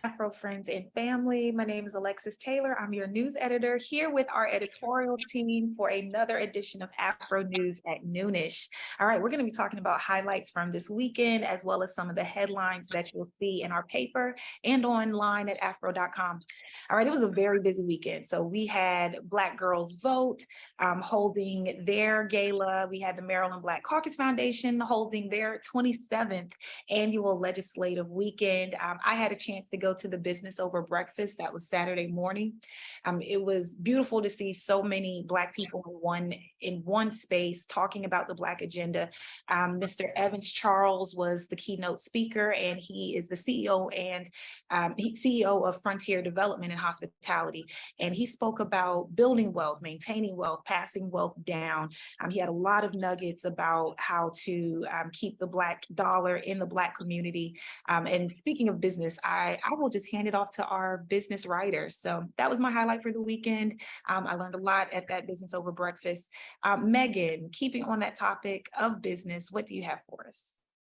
AFRO friends and family. My name is Alexis Taylor. I'm your news editor here with our editorial team for another edition of AFRO News at Noonish. All right, we're going to be talking about highlights from this weekend, as well as some of the headlines that you'll see in our paper and online at afro.com. All right, it was a very busy weekend. So we had Black Girls Vote holding their gala. We had the Maryland Black Caucus Foundation holding their 27th annual legislative weekend. I had a chance to go to the Business Over Breakfast. That was Saturday morning. It was beautiful to see so many Black people in one space talking about the Black agenda. Mr. Evans Charles was the keynote speaker, and he is the CEO and CEO of Frontier Development and Hospitality. And he spoke about building wealth, maintaining wealth, passing wealth down. He had a lot of nuggets about how to keep the Black dollar in the Black community. And speaking of business, I will just hand it off to our business writers. So that was my highlight for the weekend. I learned a lot at that Business Over Breakfast. Megan, keeping on that topic of business, what do you have for us?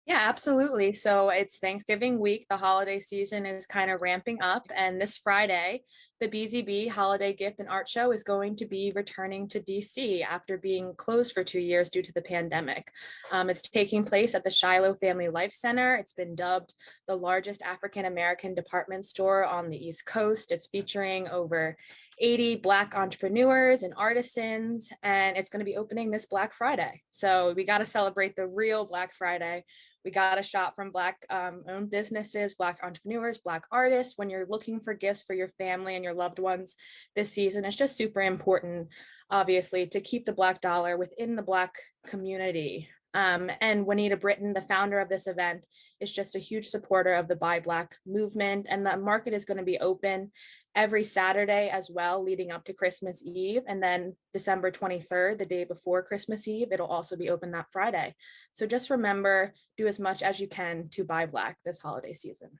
Yeah, absolutely. So it's Thanksgiving week. The holiday season is kind of ramping up. And this Friday, the BZB Holiday Gift and Art Show is going to be returning to DC after being closed for 2 years due to the pandemic. It's taking place at the Shiloh Family Life Center. It's been dubbed the largest African-American department store on the East Coast. It's featuring over 80 Black entrepreneurs and artisans, and it's going to be opening this Black Friday. So we got to celebrate the real Black Friday. We got to shop from Black owned businesses, Black entrepreneurs, Black artists. When you're looking for gifts for your family and your loved ones this season, it's just super important, obviously, to keep the Black dollar within the Black community. And Juanita Britton, the founder of this event, is just a huge supporter of the Buy Black movement. And the market is going to be open every Saturday as well, leading up to Christmas Eve. And then December 23rd, the day before Christmas Eve, it'll also be open that Friday. So just remember, do as much as you can to buy Black this holiday season.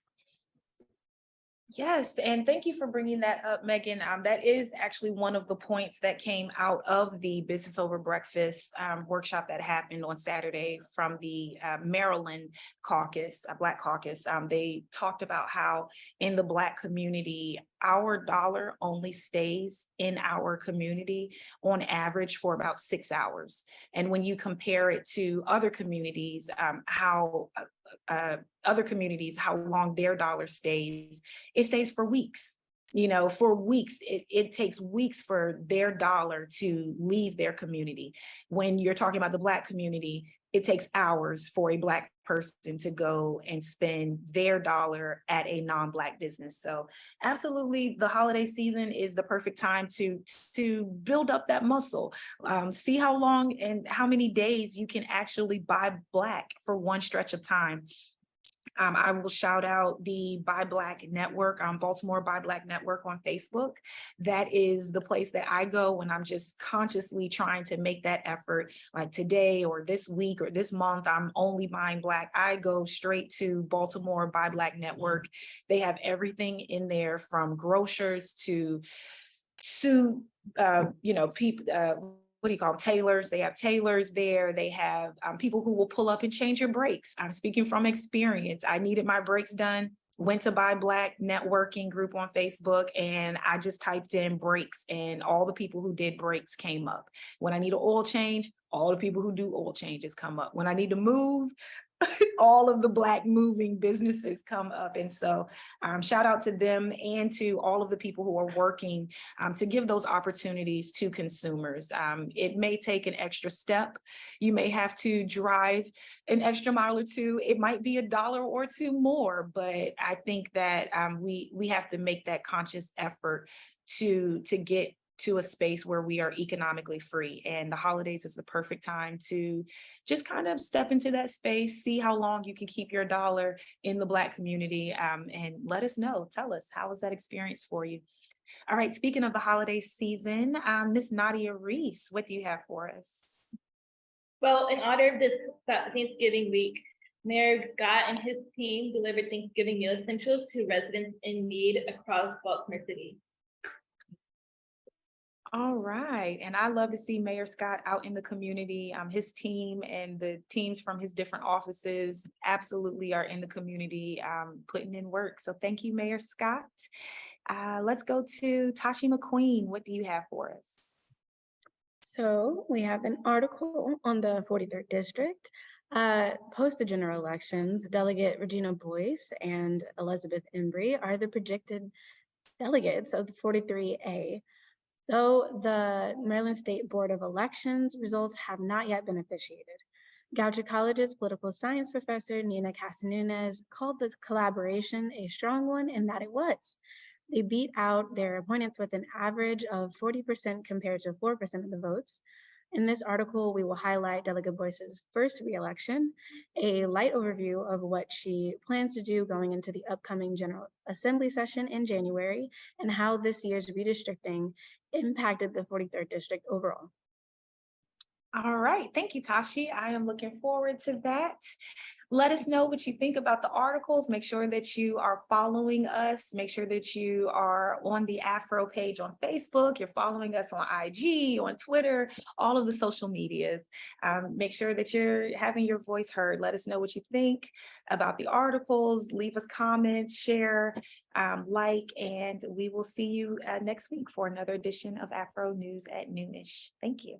Yes, and thank you for bringing that up, Megan. That is actually one of the points that came out of the Business Over Breakfast workshop that happened on Saturday from the Maryland caucus, Black caucus. They talked about how in the Black community, our dollar only stays in our community on average for about 6 hours. And when you compare it to other communities, how long their dollar stays, it stays for weeks. For weeks, it takes weeks for their dollar to leave their community. When you're talking about the Black community, it takes hours for a Black person to go and spend their dollar at a non-Black business. So absolutely, the holiday season is the perfect time to build up that muscle. See how long and how many days you can actually buy Black for one stretch of time. I will shout out the Buy Black Network, Baltimore Buy Black Network on Facebook. That is the place that I go when I'm just consciously trying to make that effort. Like today or this week or this month, I'm only buying Black. I go straight to Baltimore Buy Black Network. They have everything in there from grocers to people, what do you call them? Tailors. They have tailors there. They have people who will pull up and change your brakes. I'm speaking from experience. I needed my brakes done, went to Buy Black networking group on Facebook, and I just typed in brakes, and all the people who did brakes came up. When I need an oil change, all the people who do oil changes come up. When I need to move, all of the Black moving businesses come up. And so shout out to them and to all of the people who are working to give those opportunities to consumers. It may take an extra step. You may have to drive an extra mile or two. It might be $1 or $2 more, but I think that we have to make that conscious effort to get to a space where we are economically free. And the holidays is the perfect time to just kind of step into that space, see how long you can keep your dollar in the Black community, and let us know. Tell us, how was that experience for you? All right, speaking of the holiday season, Miss Nadia Reese, what do you have for us? Well, in honor of this Thanksgiving week, Mayor Scott and his team delivered Thanksgiving meal essentials to residents in need across Baltimore City. All right. And I love to see Mayor Scott out in the community. His team and the teams from his different offices absolutely are in the community, putting in work. So thank you, Mayor Scott. Let's go to Tashi McQueen. What do you have for us? So we have an article on the 43rd District. Post the general elections, Delegate Regina Boyce and Elizabeth Embry are the projected delegates of the 43A. Though the Maryland State Board of Elections results have not yet been officiated. Goucher College's political science professor, Nina Casanunez, called this collaboration a strong one, and that it was. They beat out their opponents with an average of 40% compared to 4% of the votes. In this article, we will highlight Delegate Boyce's first re-election, a light overview of what she plans to do going into the upcoming General Assembly session in January, and how this year's redistricting impacted the 43rd District overall. All right. Thank you, Tashi. I am looking forward to that. Let us know what you think about the articles. Make sure that you are following us. Make sure that you are on the AFRO page on Facebook. You're following us on IG, on Twitter, all of the social medias. Make sure that you're having your voice heard. Let us know what you think about the articles. Leave us comments, share, like, and we will see you next week for another edition of AFRO News at Noonish. Thank you.